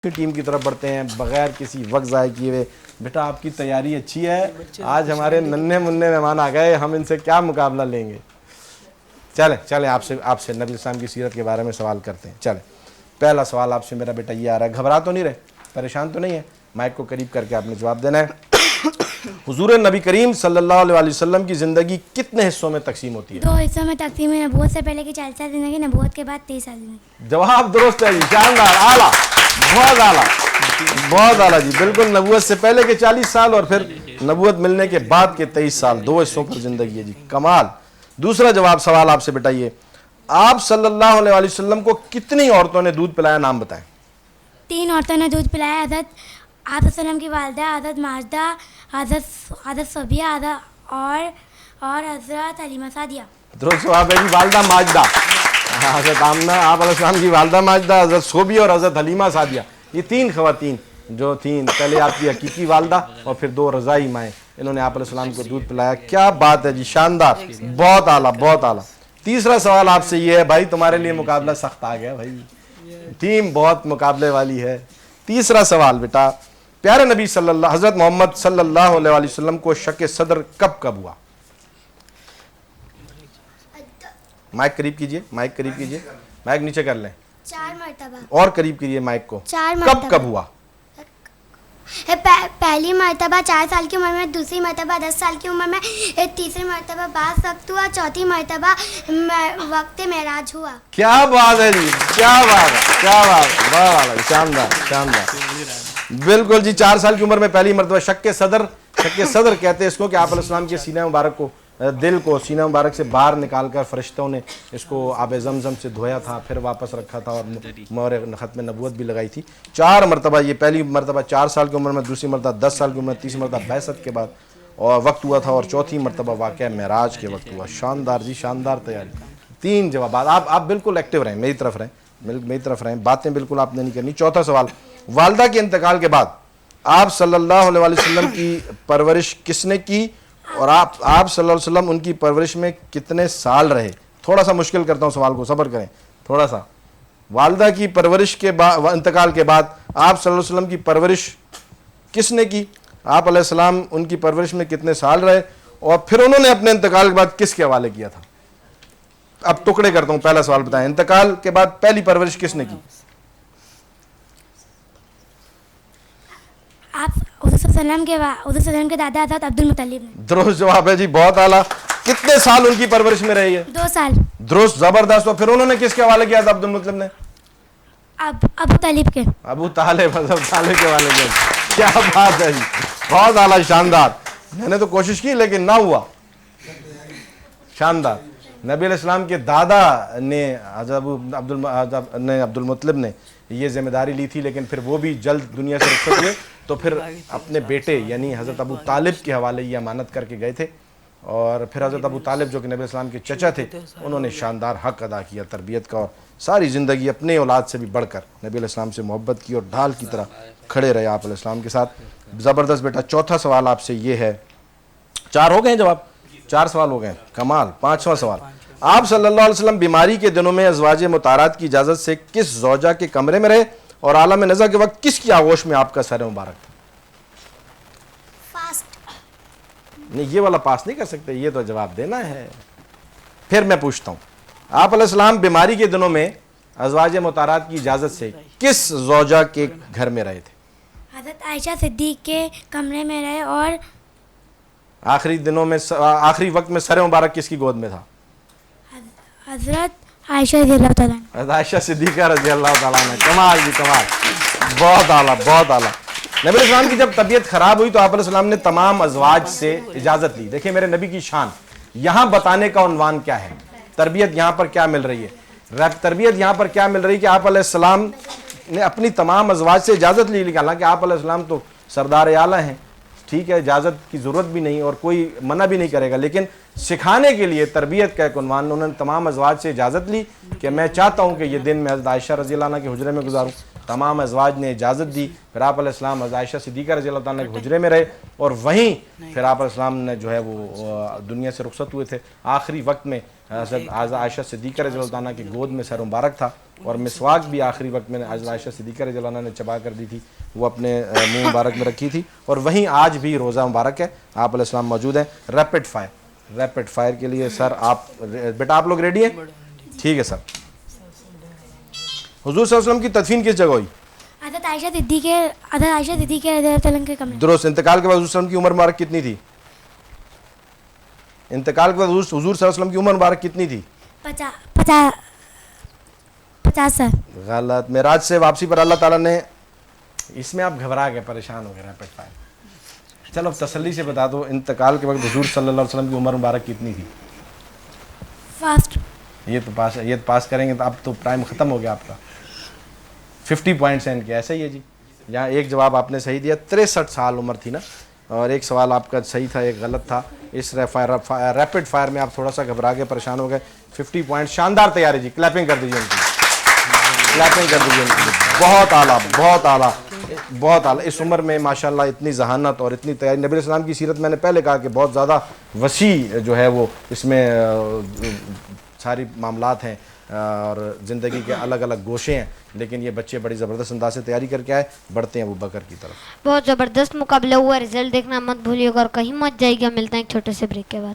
Team کی طرف بڑھتے ہیں بغیر کسی وقت ضائع کیے ہوئے۔ بیٹا آپ کی تیاری اچھی ہے، آج ہمارے ننھے منھے مہمان آ گئے، ہم ان سے کیا مقابلہ لیں گے۔ چلیں آپ سے نبی السلام کی سیرت کے بارے میں سوال کرتے ہیں۔ چلیں پہلا سوال آپ سے میرا بیٹا یہ آ رہا ہے، گھبرا تو نہیں رہے، پریشان تو نہیں ہے؟ مائک کو قریب کر کے آپ نے جواب دینا ہے۔ حضور نبی کریم صلی اللہ علیہ وسلم کی زندگی کتنے حصوں میں تقسیم ہوتی ہے؟ 2 حصوں میں تقسیم ہے، نبوت سے پہلے کی 40 سال زندگی، نبوت کے بعد 23 سال زندگی۔ جواب درست ہے جی، شاندار، اعلیٰ، بہت اعلیٰ، بہت اعلیٰ جی، بالکل نبوت سے پہلے کے 40 سال اور پھر نبوت ملنے کے بعد کے 23 سال، 2 حصوں پر زندگی ہے جی، کمال۔ دوسرا جواب سوال آپ سے بتائیے، آپ صلی اللہ علیہ وسلم کو کتنی عورتوں نے دودھ پلایا، نام بتائیں۔ 3 عورتوں نے دودھ پلایا، حضرت آپ وسلم کی والدہ حضرت ماجدہ، حضرت صفیہ اور حضرت حلیمہ سعدیہ۔ درست جواب ہے جی، والدہ ماجدہ، حضرت آمنہ آپ علیہ السلام کی والدہ ماجدہ، حضرت صفیہ اور حضرت حلیمہ سعدیہ، یہ 3 خواتین جو تھیں، پہلے آپ کی حقیقی والدہ اور پھر 2 رضائی مائیں، انہوں نے آپ علیہ السلام کو دودھ پلایا۔ کیا بات ہے جی، شاندار، بہت اعلیٰ، بہت اعلیٰ۔ تیسرا سوال آپ سے یہ ہے، بھائی تمہارے لیے مقابلہ سخت آ گیا بھائی، ٹیم بہت مقابلے والی ہے۔ تیسرا سوال بیٹا، پیارے نبی حضرت محمد صلی اللہ علیہ وسلم کو شق صدر کب ہوا؟ مائک قریب کیجئے، مائک قریب کیجئے، مائک نیچے کر لیں، 4 مرتبہ۔ اور قریب کیجئے مائک کو۔ 4 مرتبہ۔ کب ہوا؟ پہلی مرتبہ 4 سال کی عمر میں، دوسری مرتبہ 10 سال کی عمر میں، تیسری مرتبہ بعض وقت ہوا، چوتھی مرتبہ وقت معراج ہوا۔ کیا بات ہے جی، کیا بات ہے، کیا بات ہے، بہت اعلیٰ، شاندار شاندار، بالکل جی۔ 4 سال کی عمر میں پہلی مرتبہ شق صدر کہتے ہیں اس کو، کہ آپ علیہ السلام کے سینہ مبارک کو، دل کو سینہ مبارک سے باہر نکال کر فرشتوں نے اس کو آب زمزم سے دھویا تھا، پھر واپس رکھا تھا اور مہر ختم نبوت بھی لگائی تھی۔ 4 مرتبہ، یہ پہلی مرتبہ 4 سال کی عمر میں، دوسری مرتبہ 10 سال کی عمر میں، تیسری مرتبہ بعثت کے بعد اور وقت ہوا تھا، اور چوتھی مرتبہ واقعہ معراج کے وقت ہوا۔ شاندار جی، شاندار تیاری۔ 3 جوابات، آپ بالکل ایکٹیو رہیں، میری طرف رہیں، باتیں بالکل آپ نے نہیں کرنی۔ چوتھا سوال، والدہ کے انتقال کے بعد آپ صلی اللہ علیہ وسلم کی پرورش کس نے کی، اور آپ صلی اللہ علیہ وسلم ان کی پرورش میں کتنے سال رہے؟ تھوڑا سا مشکل کرتا ہوں سوال کو، صبر کریں تھوڑا سا۔ والدہ کی پرورش کے انتقال کے بعد آپ صلی اللہ علیہ وسلم کی پرورش کس نے کی، آپ علیہ السلام ان کی پرورش میں کتنے سال رہے، اور پھر انہوں نے اپنے انتقال کے بعد کس کے حوالے کیا تھا؟ اب ٹکڑے کرتا ہوں، پہلا سوال بتائیں، انتقال کے بعد پہلی پرورش کس نے کی؟ آپ حضور صلی اللہ علیہ وسلم کے دادا حضرت عبد المطلب نے۔ درست جواب ہے جی، بہت اعلیٰ۔ کتنے سال ان کی پرورش میں رہی ہے؟ 2 سال۔ درست، زبردست۔ اور پھر انہوں نے کس کے حوالے کیا تھا عبد المطلب نے؟ ابو طالب کے۔ ابو طالب کے حوالے کیا۔ کیا بات ہے جی، بہت اعلیٰ، شاندار۔ میں نے تو کوشش کی لیکن نہ ہوا، شاندار۔ نبی علیہ السلام کے دادا نے حضرت عبد المطلب نے یہ ذمہ داری لی تھی، لیکن پھر وہ بھی جلد دنیا سے رخصت ہوئے، تو پھر اپنے بیٹے یعنی حضرت ابو طالب کے حوالے یہ امانت کر کے گئے تھے، اور پھر حضرت ابو طالب جو کہ نبی علیہ السلام کے چچا تھے، انہوں نے شاندار حق ادا کیا تربیت کا، اور ساری زندگی اپنے اولاد سے بھی بڑھ کر نبی علیہ السلام سے محبت کی، اور ڈھال کی طرح کھڑے رہے آپ علیہ السلام کے ساتھ۔ زبردست بیٹا۔ چوتھا سوال آپ سے یہ ہے، 4 ہو گئے ہیں جواب، 4 سوال ہو گئے ہیں، کمال۔ 5واں سوال، آپ صلی اللہ علیہ وسلم بیماری کے دنوں میں ازواج مطہرات کی اجازت سے کس زوجہ کے کمرے میں رہے، اور عالم نزع کے وقت کس کی آغوش میں آپ کا سر مبارک تھا؟ نہیں، یہ والا پاس نہیں کر سکتے، یہ تو جواب دینا ہے۔ پھر میں پوچھتا ہوں، آپ علیہ السلام بیماری کے دنوں میں ازواج مطہرات کی اجازت سے کس زوجہ کے گھر میں رہے تھے؟ حضرت عائشہ صدیق کے کمرے میں رہے، اور آخری دنوں میں، آخری وقت میں سر مبارک کس کی گود میں تھا؟ حضرت عائشہ رضی اللہ تعالیٰ عنہ۔ حضرت عائشہ صدیقہ رضی اللہ تعالیٰ عنہ۔ کمال جی، کمال، بہت اعلیٰ، بہت اعلیٰ۔ نبی علیہ السلام کی جب طبیعت خراب ہوئی تو آپ علیہ السلام نے تمام ازواج سے اجازت لی۔ دیکھیں میرے نبی کی شان، یہاں بتانے کا عنوان کیا ہے، تربیت یہاں پر کیا مل رہی ہے، تربیت یہاں پر کیا مل رہی ہے کہ آپ علیہ السلام نے اپنی تمام ازواج سے اجازت لی، لیکن حالانکہ آپ علیہ السلام تو سردار اعلیٰ ہیں، ٹھیک ہے، اجازت کی ضرورت بھی نہیں اور کوئی منع بھی نہیں کرے گا، لیکن سکھانے کے لیے تربیت کا ایک عنوان، انہوں نے تمام ازواج سے اجازت لی کہ میں چاہتا ہوں کہ یہ دن میں حضرت عائشہ رضی اللہ عنہ کے حجرے میں گزاروں۔ تمام ازواج نے اجازت دی، پھر آپ علیہ السلام حضرت عائشہ صدیقہ رضی اللہ عنہ کے حجرے میں رہے، اور وہیں پھر آپ علیہ السلام نے جو ہے وہ دنیا سے رخصت ہوئے تھے۔ آخری وقت میں حضرت عائشہ صدیقہ رضی اللہ عنہ کی گود میں سر مبارک تھا, اور مسواک بھی آخری وقت میں حضرت عائشہ صدیقہ رضی اللہ عنہ نے چبا کر دی تھی, وہ اپنے منہ مبارک میں رکھی تھی. اور وہیں آج بھی روزہ مبارک ہے, آپ علیہ السلام موجود ہیں. ریپڈ فائر کے لیے سر آپ بیٹا آپ لوگ ریڈی ہیں؟ ٹھیک ہے سر. حضور صلی اللہ علیہ وسلم کی تدفین کس جگہ ہوئی؟ حضرت عائشہ صدیقہ رضی اللہ عنہ کے کمرے. درست. انتقال کے بعد حضور صلی اللہ علیہ وسلم کی عمر مبارک کتنی تھی؟ انتقال کے بعد حضور صلی اللہ علیہ وسلم کی عمر مبارک کتنی تھی؟ 50 سال. غلط. معراج سے واپسی پر اللہ تعالیٰ نے, اس میں آپ گھبرا گئے, پریشان ہو گئے. Rapid fire. چلو اب تسلی سے بتا دو, انتقال کے وقت حضور صلی اللہ علیہ وسلم کی عمر مبارک کتنی تھی؟ فاسٹ. یہ تو پاس کریں گے تو اب تو ٹائم ختم ہو گیا آپ کا. 50 پوائنٹس ہیں ان کے. ایسا ہی ہے جی. یہاں ایک جواب آپ نے صحیح دیا, 63 سال عمر تھی نا, اور ایک سوال آپ کا صحیح تھا, ایک غلط تھا. اس ریپڈ فائر میں آپ تھوڑا سا گھبرا کے پریشان ہو گئے. 50 پوائنٹ. شاندار تیاری جی, کلیپنگ کر دیجیے ان کی, کلیپنگ کر دیجیے ان کی. بہت اعلیٰ, بہت اعلیٰ, بہت اعلیٰ. اس عمر میں ماشاءاللہ اتنی ذہانت اور اتنی تیاری. نبی علیہ السلام کی سیرت میں نے پہلے کہا کہ بہت زیادہ وسیع جو ہے وہ اس میں ساری معاملات ہیں اور زندگی کے الگ الگ گوشے ہیں, لیکن یہ بچے بڑی زبردست انداز سے تیاری کر کے آئے. بڑھتے ہیں ابوبکر کی طرف. بہت زبردست مقابلہ ہوا, رزلٹ دیکھنا مت بھولیے گا اور کہیں مت جائیے گا. ملتے ہیں ایک چھوٹے سے بریک کے بعد.